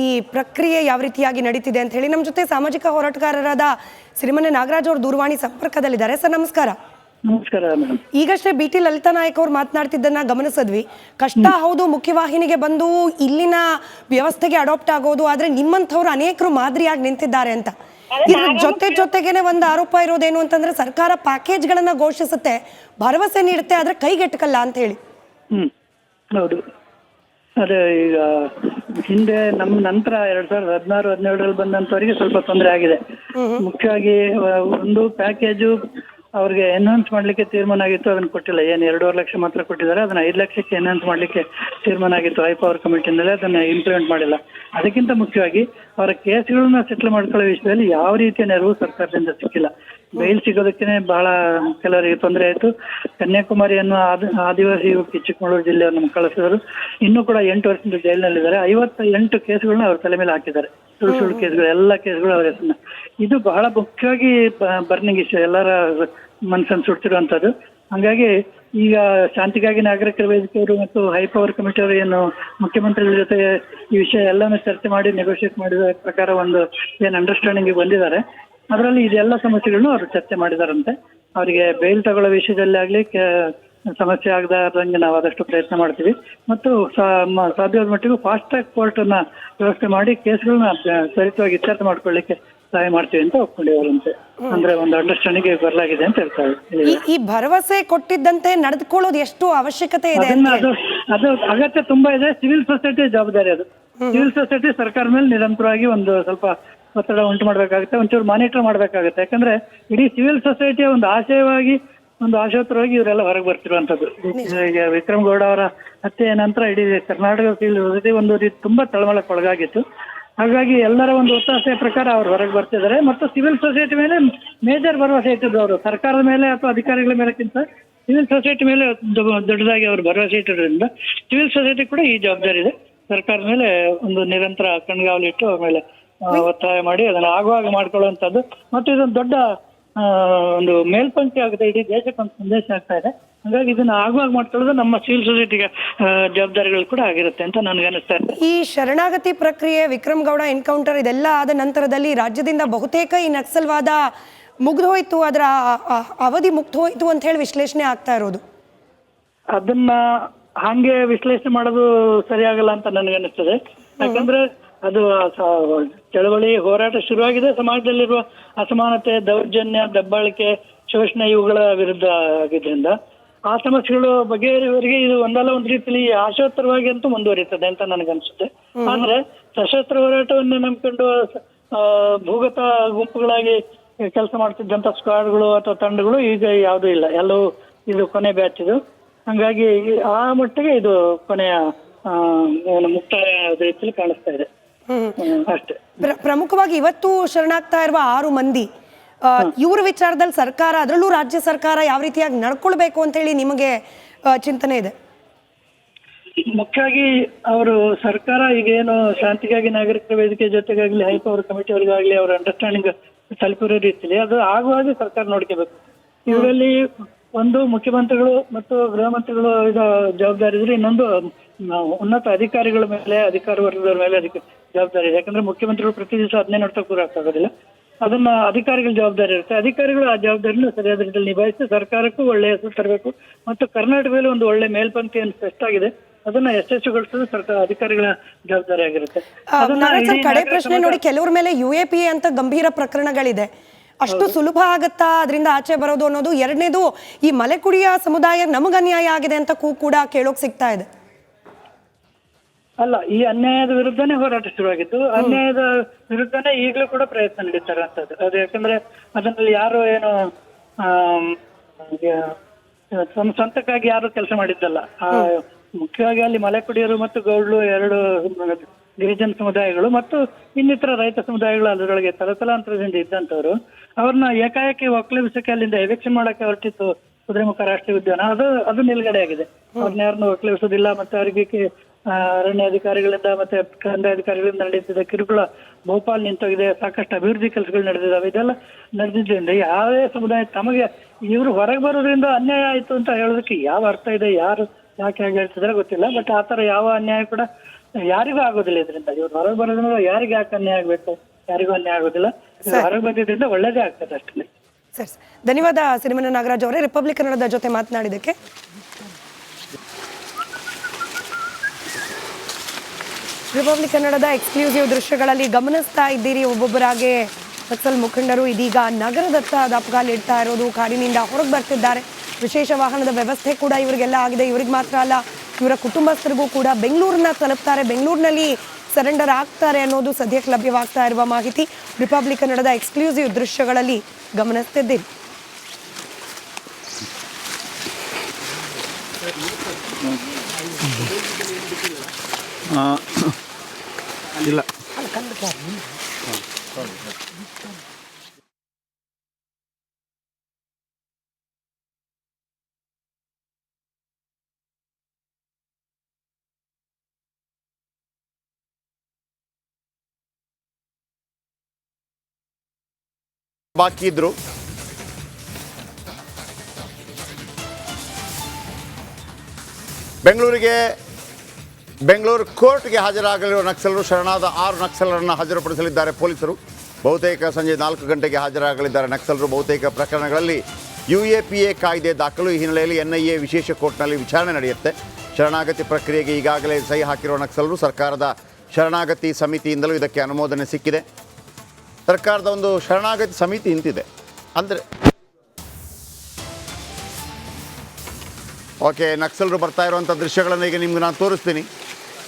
ಈ ಪ್ರಕ್ರಿಯೆ ಯಾವ ರೀತಿಯಾಗಿ ನಡೀತಿದೆ ಅಂತ ಹೇಳಿ ನಮ್ಮ ಜೊತೆ ಸಾಮಾಜಿಕ ಹೋರಾಟಗಾರರಾದ ಸಿರಿಮನೆ ನಾಗರಾಜ್ ಅವರು ದೂರವಾಣಿ ಸಂಪರ್ಕದಲ್ಲಿದ್ದಾರೆ. ಸರ್ ನಮಸ್ಕಾರ. ನಮಸ್ಕಾರ ಮೇಡಮ್. ಈಗಷ್ಟೇ BT ಲಲಿತಾ ನಾಯಕ್ ಅವರು ಮಾತನಾಡ್ತಿದ್ದನ್ನ ಗಮನಿಸಿದ್ವಿ. ಕಷ್ಟ ಹೌದು, ಮುಖ್ಯವಾಹಿನಿಗೆ ಬಂದು ಇಲ್ಲಿನ ವ್ಯವಸ್ಥೆಗೆ ಅಡಾಪ್ಟ್ ಆಗೋದು, ಆದ್ರೆ ನಿಮ್ಮಂಥವ್ರು ಅನೇಕರು ಮಾದರಿಯಾಗಿ ನಿಂತಿದ್ದಾರೆ ಅಂತ. ಇದ್ರ ಜೊತೆಗೇನೆ ಒಂದು ಆರೋಪ ಇರೋದೇನು ಅಂತಂದ್ರೆ ಸರ್ಕಾರ ಪ್ಯಾಕೇಜ್ಗಳನ್ನ ಘೋಷಿಸುತ್ತೆ, ಭರವಸೆ ನೀಡುತ್ತೆ, ಆದ್ರೆ ಕೈಗೆಟಕಲ್ಲ ಅಂತ ಹೇಳಿ. ಹೌದು, ಅದೇ ಈಗ ಹಿಂದೆ ನಮ್ಮ ನಂತರ 2016-17 ಬಂದಂತವರಿಗೆ ಸ್ವಲ್ಪ ತೊಂದರೆ ಆಗಿದೆ. ಮುಖ್ಯವಾಗಿ ಒಂದು ಪ್ಯಾಕೇಜು ಅವ್ರಿಗೆ ಎನ್ಹಾನ್ಸ್ ಮಾಡ್ಲಿಕ್ಕೆ ತೀರ್ಮಾನ ಆಗಿತ್ತು, ಅದನ್ನ ಕೊಟ್ಟಿಲ್ಲ. ಏನು 2.5 ಲಕ್ಷ ಮಾತ್ರ ಕೊಟ್ಟಿದ್ದಾರೆ, ಅದನ್ನ 5 ಲಕ್ಷಕ್ಕೆ ಎನ್ಹಾನ್ಸ್ ಮಾಡ್ಲಿಕ್ಕೆ ತೀರ್ಮಾನ ಆಗಿತ್ತು ಹೈ ಪವರ್ ಕಮಿಟಿನಲ್ಲಿ, ಅದನ್ನ ಇಂಪ್ಲಿಮೆಂಟ್ ಮಾಡಿಲ್ಲ. ಅದಕ್ಕಿಂತ ಮುಖ್ಯವಾಗಿ ಅವರ ಕೇಸ್ಗಳನ್ನ ಸೆಟ್ಲ್ ಮಾಡ್ಕೊಳ್ಳೋ ವಿಷಯದಲ್ಲಿ ಯಾವ ರೀತಿಯ ನೆರವು ಸರ್ಕಾರದಿಂದ ಸಿಕ್ಕಿಲ್ಲ. ಬೈಲ್ ಸಿಗೋದಕ್ಕೆ ಬಹಳ ಕೆಲವರಿಗೆ ತೊಂದರೆ ಆಯಿತು. ಕನ್ಯಾಕುಮಾರಿಯನ್ನು ಆದಿವಾಸಿ ಚಿಕ್ಕಮಗಳೂರು ಜಿಲ್ಲೆಯನ್ನು ಕಳಿಸಿದರು. ಇನ್ನೂ ಕೂಡ 8 ವರ್ಷದಿಂದ ಜೈಲಿನಲ್ಲಿದ್ದಾರೆ. 58 ಕೇಸ್ಗಳನ್ನ ಅವ್ರ ತಲೆ ಮೇಲೆ ಹಾಕಿದ್ದಾರೆ, ಸುಳ್ಳು ಕೇಸ್ಗಳು, ಎಲ್ಲ ಕೇಸ್ಗಳು ಅವರ ಹೆಸರನ್ನ. ಇದು ಬಹಳ ಮುಖ್ಯವಾಗಿ ಬರ್ನಿಂಗ್ ಇಶ್ಯೂ, ಎಲ್ಲರ ಮನಸ್ಸನ್ನು ಸುಡ್ತಿರುವಂಥದ್ದು. ಹಾಗಾಗಿ ಈಗ ಶಾಂತಿಗಾಗಿ ನಾಗರಿಕರ ವೇದಿಕೆಯವರು ಮತ್ತು ಹೈ ಪವರ್ ಕಮಿಟಿಯವರು ಏನು ಮುಖ್ಯಮಂತ್ರಿಗಳ ಜೊತೆ ಈ ವಿಷಯ ಎಲ್ಲಾನು ಚರ್ಚೆ ಮಾಡಿ ನೆಗೋಷಿಯೇಟ್ ಮಾಡಿದ ಪ್ರಕಾರ ಒಂದು ಏನು ಅಂಡರ್ಸ್ಟ್ಯಾಂಡಿಂಗ್ ಬಂದಿದ್ದಾರೆ. ಅದರಲ್ಲಿ ಇದೆಲ್ಲ ಸಮಸ್ಯೆಗಳನ್ನು ಅವರು ಚರ್ಚೆ ಮಾಡಿದಾರಂತೆ. ಅವರಿಗೆ ಬೇಲ್ ತಗೊಳ್ಳೋ ವಿಷಯದಲ್ಲಿ ಆಗಲಿ ಸಮಸ್ಯೆ ಆಗದಂಗೆ ನಾವು ಆದಷ್ಟು ಪ್ರಯತ್ನ ಮಾಡ್ತೀವಿ. ಮತ್ತು ಸಾಧ್ಯವಾದ ಮಟ್ಟಿಗೂ ಫಾಸ್ಟ್ ಟ್ರ್ಯಾಕ್ ಕೋರ್ಟನ್ನ ವ್ಯವಸ್ಥೆ ಮಾಡಿ ಕೇಸ್ಗಳನ್ನ ತ್ವರಿತವಾಗಿ ಇತ್ಯರ್ಥ ಮಾಡ್ಕೊಳ್ಳಿಕ್ಕೆ ಸಹಾಯ ಮಾಡ್ತೀವಿ ಅಂತ ಒಪ್ಕೊಂಡಿವರಂತೆ. ಅಂದ್ರೆ ಒಂದು ಅಂಡರ್ಸ್ಟ್ಯಾಂಡಿಂಗ್ ಬರಲಾಗಿದೆ ಅಂತ ಹೇಳ್ತಾರೆ. ಈ ಭರವಸೆ ಕೊಟ್ಟಿದ್ದಂತೆ ನಡೆದುಕೊಳ್ಳೋದು ಎಷ್ಟು ಅವಶ್ಯಕತೆ ಇದೆ? ಅದು ಅಗತ್ಯ ತುಂಬಾ ಇದೆ. ಸಿವಿಲ್ ಸೊಸೈಟಿ ಜವಾಬ್ದಾರಿ ಅದು. ಸಿವಿಲ್ ಸೊಸೈಟಿ ಸರ್ಕಾರ ಮೇಲೆ ನಿರಂತರವಾಗಿ ಒಂದು ಸ್ವಲ್ಪ ಒತ್ತಡ ಉಂಟು ಮಾಡ್ಬೇಕಾಗುತ್ತೆ, ಒಂಚೂರು ಮಾನಿಟರ್ ಮಾಡ್ಬೇಕಾಗುತ್ತೆ. ಯಾಕಂದ್ರೆ ಇಡೀ ಸಿವಿಲ್ ಸೊಸೈಟಿಯ ಒಂದು ಆಶೋತ್ತರವಾಗಿ ಇವರೆಲ್ಲ ಹೊರಗೆ ಬರ್ತಿರುವಂತದ್ದು. ಈಗ ವಿಕ್ರಮ್ ಗೌಡ ಅವರ ಹತ್ಯೆಯ ನಂತರ ಇಡೀ ಕರ್ನಾಟಕ ಸಿವಿಲ್ ಸೊಸೈಟಿ ಒಂದು ರೀತಿ ತುಂಬಾ ತಳಮಳಕ್ಕೆ ಒಳಗಾಗಿತ್ತು. ಹಾಗಾಗಿ ಎಲ್ಲರ ಒಂದು ಒತ್ತಾಸೆಯ ಪ್ರಕಾರ ಅವ್ರು ಹೊರಗೆ ಬರ್ತಿದ್ದಾರೆ. ಮತ್ತು ಸಿವಿಲ್ ಸೊಸೈಟಿ ಮೇಲೆ ಮೇಜರ್ ಭರವಸೆ ಇಟ್ಟಿದ್ದು ಅವರು, ಸರ್ಕಾರದ ಮೇಲೆ ಅಥವಾ ಅಧಿಕಾರಿಗಳ ಮೇಲೆಕ್ಕಿಂತ ಸಿವಿಲ್ ಸೊಸೈಟಿ ಮೇಲೆ ದೊಡ್ಡದಾಗಿ ಅವರು ಭರವಸೆ ಇಟ್ಟಿರೋದ್ರಿಂದ ಸಿವಿಲ್ ಸೊಸೈಟಿ ಕೂಡ ಈ ಜವಾಬ್ದಾರಿ ಇದೆ. ಸರ್ಕಾರದ ಮೇಲೆ ಒಂದು ನಿರಂತರ ಕಣ್ಗಾವಲಿಟ್ಟು ಅವ್ರ ಮೇಲೆ ಒತ್ತಾಯ ಮಾಡಿ ಅದನ್ನು ಆಗುವಾಗ ಮಾಡ್ಕೊಳ್ಳುವಂಥದ್ದು. ಮತ್ತು ಇದೊಂದು ದೊಡ್ಡ ಒಂದು ಮೇಲ್ಪಂಕ್ತಿ ಆಗುತ್ತೆ, ಇಡೀ ದೇಶಕ್ಕೆ ಒಂದು ಸಂದೇಶ ಆಗ್ತಾ ಇದೆ. ಹಾಗಾಗಿ ಇದನ್ನ ಆಗುವಾಗ ಮಾಡ್ಕೊಳ್ಳೋದು ನಮ್ಮ ಸಿವಿಲ್ ಸೊಸೈಟಿಗೆ ಜವಾಬ್ದಾರಿಗಳು ಕೂಡ ಆಗಿರುತ್ತೆ ಅಂತ ನನಗೆ ಅನಿಸ್ತಾ ಇದೆ. ಈ ಶರಣಾಗತಿ ಪ್ರಕ್ರಿಯೆ, ವಿಕ್ರಮ್ ಗೌಡ ಎನ್ಕೌಂಟರ್ ಇದೆಲ್ಲ ಆದ ನಂತರದಲ್ಲಿ ರಾಜ್ಯದಿಂದ ಬಹುತೇಕ ಈ ನಕ್ಸಲ್ವಾದ ಮುಗ್ದು ಹೋಯ್ತು, ಅದರ ಅವಧಿ ಮುಗ್ದು ಹೋಯ್ತು ಅಂತ ಹೇಳಿ ವಿಶ್ಲೇಷಣೆ ಆಗ್ತಾ ಇರೋದು. ಅದನ್ನ ಹಾಗೆ ವಿಶ್ಲೇಷಣೆ ಮಾಡೋದು ಸರಿಯಾಗಲ್ಲ ಅಂತ ನನಗನ್ನಿಸ್ತದೆ. ಯಾಕಂದ್ರೆ ಅದು ಚಳವಳಿ ಹೋರಾಟ ಶುರುವಾಗಿದೆ, ಸಮಾಜದಲ್ಲಿರುವ ಅಸಮಾನತೆ, ದೌರ್ಜನ್ಯ, ದಬ್ಬಾಳಿಕೆ, ಶೋಷಣೆ ಇವುಗಳ ವಿರುದ್ಧ ಆಗಿದ್ರಿಂದ ಆ ಸಮಸ್ಯೆಗಳು ಬಗೆಹರಿವರೆಗೆ ಇದು ಒಂದಲ್ಲ ಒಂದು ರೀತಿಯಲ್ಲಿ ಆಶೋತ್ತರವಾಗಿ ಅಂತೂ ಮುಂದುವರಿತದೆ ಅಂತ ನನಗನ್ಸುತ್ತೆ. ಆದ್ರೆ ಸಶಸ್ತ್ರ ಹೋರಾಟವನ್ನು ನಂಬಿಕೊಂಡು ಭೂಗತ ಗುಂಪುಗಳಾಗಿ ಕೆಲಸ ಮಾಡ್ತಿದ್ದಂತ ಸ್ಕ್ವಾಡ್ಗಳು ಅಥವಾ ತಂಡಗಳು ಈಗ ಯಾವುದೂ ಇಲ್ಲ, ಎಲ್ಲವೂ ಇದು ಕೊನೆ ಬ್ಯಾಚ್ ಇದು. ಹಂಗಾಗಿ ಆ ಮಟ್ಟಿಗೆ ಇದು ಕೊನೆಯ ಮುಕ್ತಾಯ ರೀತಿಯಲ್ಲಿ ಕಾಣಿಸ್ತಾ ಇದೆ ಅಷ್ಟೇ. ಪ್ರಮುಖವಾಗಿ ಇವತ್ತು ಶರಣಾಗ್ತಾ ಇರುವ 6 ಮಂದಿ ಇವ್ರ ವಿಚಾರದಲ್ಲಿ ಸರ್ಕಾರ, ಅದರಲ್ಲೂ ರಾಜ್ಯ ಸರ್ಕಾರ ಯಾವ ರೀತಿಯಾಗಿ ನಡ್ಕೊಳ್ಬೇಕು ಅಂತ ಹೇಳಿ ನಿಮಗೆ ಚಿಂತನೆ ಇದೆ? ಮುಖ್ಯವಾಗಿ ಅವರು ಸರ್ಕಾರ ಈಗೇನು ಶಾಂತಿಗಾಗಿ ನಾಗರಿಕರ ವೇದಿಕೆ ಜೊತೆಗಾಗ್ಲಿ ಹೈ ಪವರ್ ಕಮಿಟಿಯವರಿಗಾಗ್ಲಿ ಅವರ ಅಂಡರ್ಸ್ಟ್ಯಾಂಡಿಂಗ್ ತಲುಪಿರೋ ರೀತಿಯಲ್ಲಿ ಅದು ಆಗುವಾಗ ಸರ್ಕಾರ ನೋಡ್ಕೋಬೇಕು. ಇವರಲ್ಲಿ ಒಂದು ಮುಖ್ಯಮಂತ್ರಿಗಳು ಮತ್ತು ಗೃಹ ಮಂತ್ರಿಗಳು ಜವಾಬ್ದಾರಿ ಇದ್ರೆ, ಇನ್ನೊಂದು ಉನ್ನತ ಅಧಿಕಾರಿಗಳ ಮೇಲೆ, ಅಧಿಕಾರ ವರ್ಗದವರ ಮೇಲೆ ಅದಕ್ಕೆ ಜವಾಬ್ದಾರಿ ಇದೆ. ಯಾಕಂದ್ರೆ ಮುಖ್ಯಮಂತ್ರಿಗಳು ಪ್ರತಿ ದಿವಸ ಅದನ್ನೇ ನೋಡ್ತಾ ಕೂರಕ್ಕಾಗೋದಿಲ್ಲ, ಅದನ್ನ ಅಧಿಕಾರಿಗಳ ಜವಾಬ್ದಾರಿ ಇರುತ್ತೆ. ಅಧಿಕಾರಿಗಳು ಆ ಜವಾಬ್ದಾರಿನ ಸರಿಯಾದ ರೀತಿಯಲ್ಲಿ ನಿಭಾಯಿಸಿ ಸರ್ಕಾರಕ್ಕೂ ಒಳ್ಳೆಯ ಹೆಸರು ತರಬೇಕು. ಮತ್ತು ಕರ್ನಾಟಕದಲ್ಲಿ ಒಂದು ಒಳ್ಳೆ ಮೇಲ್ಪಂಕ್ತಿಯನ್ನು ಸೆಟ್ ಆಗಿದೆ, ಅದನ್ನ ಯಶಸ್ವಿಗೊಳಿಸೋದು ಸರ್ಕಾರ ಅಧಿಕಾರಿಗಳ ಜವಾಬ್ದಾರಿ ಆಗಿರುತ್ತೆ. ಕಡೆ ಪ್ರಶ್ನೆ ನೋಡಿ, ಕೆಲವ್ರ ಮೇಲೆ UAPA ಅಂತ ಗಂಭೀರ ಪ್ರಕರಣಗಳಿದೆ, ಅಷ್ಟು ಸುಲಭ ಆಗತ್ತಾ ಅದರಿಂದ ಆಚೆ ಬರೋದು ಅನ್ನೋದು. ಎರಡನೇದು, ಈ ಮಲೆಕುಡಿಯ ಸಮುದಾಯ ನಮಗ ಅನ್ಯಾಯ ಆಗಿದೆ ಅಂತ ಕೂಡ ಕೇಳೋಕ್ ಸಿಗ್ತಾ ಇದೆ. ಅಲ್ಲ, ಈ ಅನ್ಯಾಯದ ವಿರುದ್ಧನೇ ಹೋರಾಟ ಶುರುವಾಗಿತ್ತು, ಅನ್ಯಾಯದ ವಿರುದ್ಧನೇ ಈಗಲೂ ಕೂಡ ಪ್ರಯತ್ನ ನಡೀತಾರೆ ಅಂತದ್ದು. ಅದು ಯಾಕಂದ್ರೆ ಅದರಲ್ಲಿ ಯಾರು ಏನು ಸ್ವಂತಕ್ಕಾಗಿ ಯಾರು ಕೆಲಸ ಮಾಡಿದ್ದಲ್ಲ. ಮುಖ್ಯವಾಗಿ ಅಲ್ಲಿ ಮಲೆಕುಡಿಯರು ಮತ್ತು ಗೌಡ್ಲು 2 ಗಿರಿಜನ ಸಮುದಾಯಗಳು ಮತ್ತು ಇನ್ನಿತರ ರೈತ ಸಮುದಾಯಗಳು ಅದರೊಳಗೆ ತಲತಲಾಂತರದಿಂದ ಇದ್ದಂಥವ್ರು ಅವ್ರನ್ನ ಏಕಾಏಕಿ ಒಕ್ಕಲೆಬ್ಸಕ್ಕೆ, ಅಲ್ಲಿಂದ ಎವಿಕ್ಷನ್ ಮಾಡಕ್ಕೆ ಹೊರಟಿತ್ತು ಕುದುರೆಮುಖ ರಾಷ್ಟ್ರೀಯ ಉದ್ಯಾನ. ಅದು ನಿಲ್ಗಡೆ ಆಗಿದೆ. ಅವ್ರನ್ನ ಯಾರನ್ನು ಒಕ್ಕಲೆಬ್ಸೋದಿಲ್ಲ. ಮತ್ತೆ ಅವರಿಗೆ ಅರಣ್ಯ ಅಧಿಕಾರಿಗಳಿಂದ ಮತ್ತೆ ಕಂದಾಯ ಅಧಿಕಾರಿಗಳಿಂದ ನಡೆಯುತ್ತಿದ್ದ ಕಿರುಕುಳ ಭೋಪಾಲ್ ನಿಂತೋಗಿದೆ. ಸಾಕಷ್ಟು ಅಭಿವೃದ್ಧಿ ಕೆಲಸಗಳು ನಡೆದಿದ್ದಾವೆ. ಇದೆಲ್ಲ ನಡೆದಿದ್ದರಿಂದ ಯಾವುದೇ ಸಮುದಾಯ ತಮಗೆ ಇವರು ಹೊರಗೆ ಬರೋದ್ರಿಂದ ಅನ್ಯಾಯ ಆಯಿತು ಅಂತ ಹೇಳೋದಕ್ಕೆ ಯಾವ ಅರ್ಥ ಇದೆ, ಯಾರು ಯಾಕೆ ಹಾಗೆ ಹೇಳ್ತಿದ್ರೆ ಗೊತ್ತಿಲ್ಲ. ಬಟ್ ಆ ಥರ ಯಾವ ಅನ್ಯಾಯ ಕೂಡ ಯಾರಿಗೂ ಆಗೋದಿಲ್ಲ ಇದರಿಂದ. ಇವ್ರು ಹೊರಗೆ ಬರೋದ್ರಿಂದ ಯಾರಿಗೆ ಯಾಕೆ ಅನ್ಯಾಯ ಆಗ್ಬೇಕು? ಯಾರಿಗೂ ಅನ್ಯಾಯ ಆಗೋದಿಲ್ಲ. ಹೊರಗೆ ಬಂದಿದ್ರಿಂದ ಒಳ್ಳೇದೇ ಆಗ್ತದೆ ಅಷ್ಟೇ. ಸರ್ ಧನ್ಯವಾದ ಸಿರಿಮನೆ ನಾಗರಾಜ್ ಅವರೇ ರಿಪಬ್ಲಿಕ್ ಕನ್ನಡದ ಜೊತೆ ಮಾತನಾಡಿದ್ದಕ್ಕೆ. ರಿಪಬ್ಲಿಕ್ ಕನ್ನಡದ ಎಕ್ಸ್ಕ್ಲೂಸಿವ್ ದೃಶ್ಯಗಳಲ್ಲಿ ಗಮನಿಸ್ತಾ ಇದ್ದೀರಿ, ಒಬ್ಬೊಬ್ಬರಾಗೆ ನಕ್ಸಲ್ ಮುಖಂಡರು ಇದೀಗ ನಗರದತ್ತ ದಾಪುಗಾಲಿಡ್ತಾ ಇರೋದು, ಕಾಡಿನಿಂದ ಹೊರಗೆ ಬರ್ತಿದ್ದಾರೆ. ವಿಶೇಷ ವಾಹನದ ವ್ಯವಸ್ಥೆ ಕೂಡ ಇವರಿಗೆಲ್ಲ ಆಗಿದೆ. ಇವ್ರಿಗೆ ಮಾತ್ರ ಅಲ್ಲ, ಇವರ ಕುಟುಂಬಸ್ಥರಿಗೂ ಕೂಡ ಬೆಂಗಳೂರನ್ನ ತಲುಪ್ತಾರೆ, ಬೆಂಗಳೂರಿನಲ್ಲಿ ಸರೆಂಡರ್ ಆಗ್ತಾರೆ ಅನ್ನೋದು ಸದ್ಯಕ್ಕೆ ಲಭ್ಯವಾಗ್ತಾ ಇರುವ ಮಾಹಿತಿ. ರಿಪಬ್ಲಿಕ್ ಕನ್ನಡದ ಎಕ್ಸ್ಕ್ಲೂಸಿವ್ ದೃಶ್ಯಗಳಲ್ಲಿ ಗಮನಿಸ್ತಿದ್ದೀವಿ. ಇಲ್ಲ ಬಾಕಿ ಇದ್ರು. ಬೆಂಗಳೂರು ಕೋರ್ಟ್ಗೆ ಹಾಜರಾಗಲಿರುವ ನಕ್ಸಲರು ಶರಣಾದ 6 ನಕ್ಸಲರನ್ನು ಹಾಜರುಪಡಿಸಲಿದ್ದಾರೆ ಪೊಲೀಸರು. ಬಹುತೇಕ ಸಂಜೆ 4 ಗಂಟೆಗೆ ಹಾಜರಾಗಲಿದ್ದಾರೆ ನಕ್ಸಲರು. ಬಹುತೇಕ ಪ್ರಕರಣಗಳಲ್ಲಿ UAPA ಕಾಯ್ದೆ ದಾಖಲು. ಈ ಹಿನ್ನೆಲೆಯಲ್ಲಿ NIA ವಿಶೇಷ ಕೋರ್ಟ್ನಲ್ಲಿ ವಿಚಾರಣೆ ನಡೆಯುತ್ತೆ. ಶರಣಾಗತಿ ಪ್ರಕ್ರಿಯೆಗೆ ಈಗಾಗಲೇ ಸಹಿ ಹಾಕಿರುವ ನಕ್ಸಲರು ಸರ್ಕಾರದ ಶರಣಾಗತಿ ಸಮಿತಿಯಿಂದಲೂ ಇದಕ್ಕೆ ಅನುಮೋದನೆ ಸಿಕ್ಕಿದೆ. ಸರ್ಕಾರದ ಒಂದು ಶರಣಾಗತಿ ಸಮಿತಿ ಇಂತಿದೆ ಅಂದರೆ ಓಕೆ. ನಕ್ಸಲರು ಬರ್ತಾ ಇರುವಂಥ ದೃಶ್ಯಗಳನ್ನು ಈಗ ನಿಮ್ಗೆ ನಾನು ತೋರಿಸ್ತೀನಿ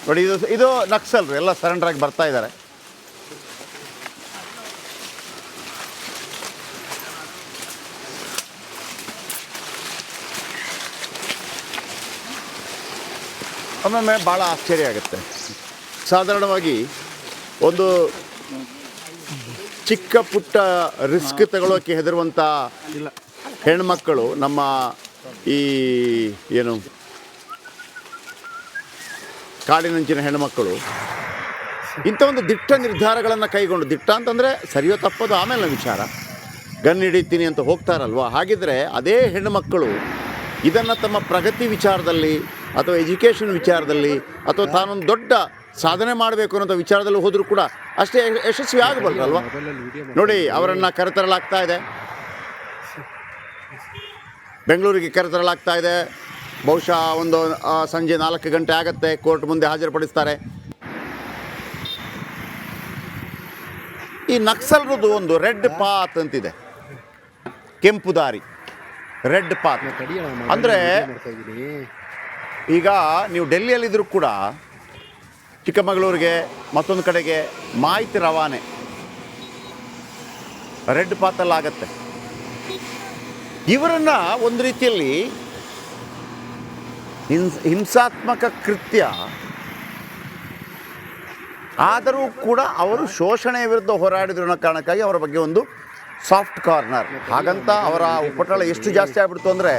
ನೋಡಿ. ಇದು ನಕ್ಸಲರು ಎಲ್ಲ ಸರೆಂಡರ್ ಆಗಿ ಬರ್ತಾ ಇದ್ದಾರೆ. ಒಮ್ಮೊಮ್ಮೆ ಭಾಳ ಆಶ್ಚರ್ಯ ಆಗುತ್ತೆ. ಸಾಧಾರಣವಾಗಿ ಒಂದು ಚಿಕ್ಕ ಪುಟ್ಟ ರಿಸ್ಕ್ ತಗೊಳ್ಳೋಕ್ಕೆ ಹೆದರುವಂಥ ಹೆಣ್ಮಕ್ಕಳು, ನಮ್ಮ ಈ ಏನು ಕಾಡಿನಂಚಿನ ಹೆಣ್ಮಕ್ಕಳು ಇಂಥ ಒಂದು ದಿಟ್ಟ ನಿರ್ಧಾರಗಳನ್ನು ಕೈಗೊಂಡು, ದಿಟ್ಟ ಅಂತಂದರೆ ಸರಿಯೋ ತಪ್ಪೋದು ಆಮೇಲೆ ವಿಚಾರ, ಗನ್ ಹಿಡಿತೀನಿ ಅಂತ ಹೋಗ್ತಾರಲ್ವ. ಹಾಗಿದ್ರೆ ಅದೇ ಹೆಣ್ಣುಮಕ್ಕಳು ಇದನ್ನು ತಮ್ಮ ಪ್ರಗತಿ ವಿಚಾರದಲ್ಲಿ ಅಥವಾ ಎಜುಕೇಷನ್ ವಿಚಾರದಲ್ಲಿ ಅಥವಾ ತಾನೊಂದು ದೊಡ್ಡ ಸಾಧನೆ ಮಾಡಬೇಕು ಅನ್ನೋ ವಿಚಾರದಲ್ಲಿ ಹೋದರೂ ಕೂಡ ಅಷ್ಟೇ ಯಶಸ್ವಿ ಆಗಬಲ್ಲಲ್ವ. ನೋಡಿ, ಅವರನ್ನು ಕರೆತರಲಾಗ್ತಾ ಇದೆ, ಬೆಂಗಳೂರಿಗೆ ಕರೆತರಲಾಗ್ತಾ ಇದೆ. ಬಹುಶಃ ಒಂದು ಸಂಜೆ 4 ಗಂಟೆ ಆಗುತ್ತೆ, ಕೋರ್ಟ್ ಮುಂದೆ ಹಾಜರುಪಡಿಸ್ತಾರೆ. ಈ ನಕ್ಸಲರದು ಒಂದು ರೆಡ್ ಪಾತ್ ಅಂತಿದೆ, ಕೆಂಪು ದಾರಿ, ರೆಡ್ ಪಾತ್. ಅಂದರೆ ಈಗ ನೀವು ಡೆಲ್ಲಿಯಲ್ಲಿದ್ದರೂ ಕೂಡ ಚಿಕ್ಕಮಗಳೂರಿಗೆ ಮತ್ತೊಂದು ಕಡೆಗೆ ಮಾಹಿತಿ ರವಾನೆ ರೆಡ್ ಪಾತಲ್ಲಾಗತ್ತೆ. ಇವರನ್ನು ಒಂದು ರೀತಿಯಲ್ಲಿ ಹಿಂಸಾತ್ಮಕ ಕೃತ್ಯ ಆದರೂ ಕೂಡ ಅವರು ಶೋಷಣೆಯ ವಿರುದ್ಧ ಹೋರಾಡಿದ್ರು ಅನ್ನೋ ಕಾರಣಕ್ಕಾಗಿ ಅವರ ಬಗ್ಗೆ ಒಂದು ಸಾಫ್ಟ್ ಕಾರ್ನರ್. ಹಾಗಂತ ಅವರ ಉಪಟಳ ಎಷ್ಟು ಜಾಸ್ತಿ ಆಗ್ಬಿಡ್ತು ಅಂದರೆ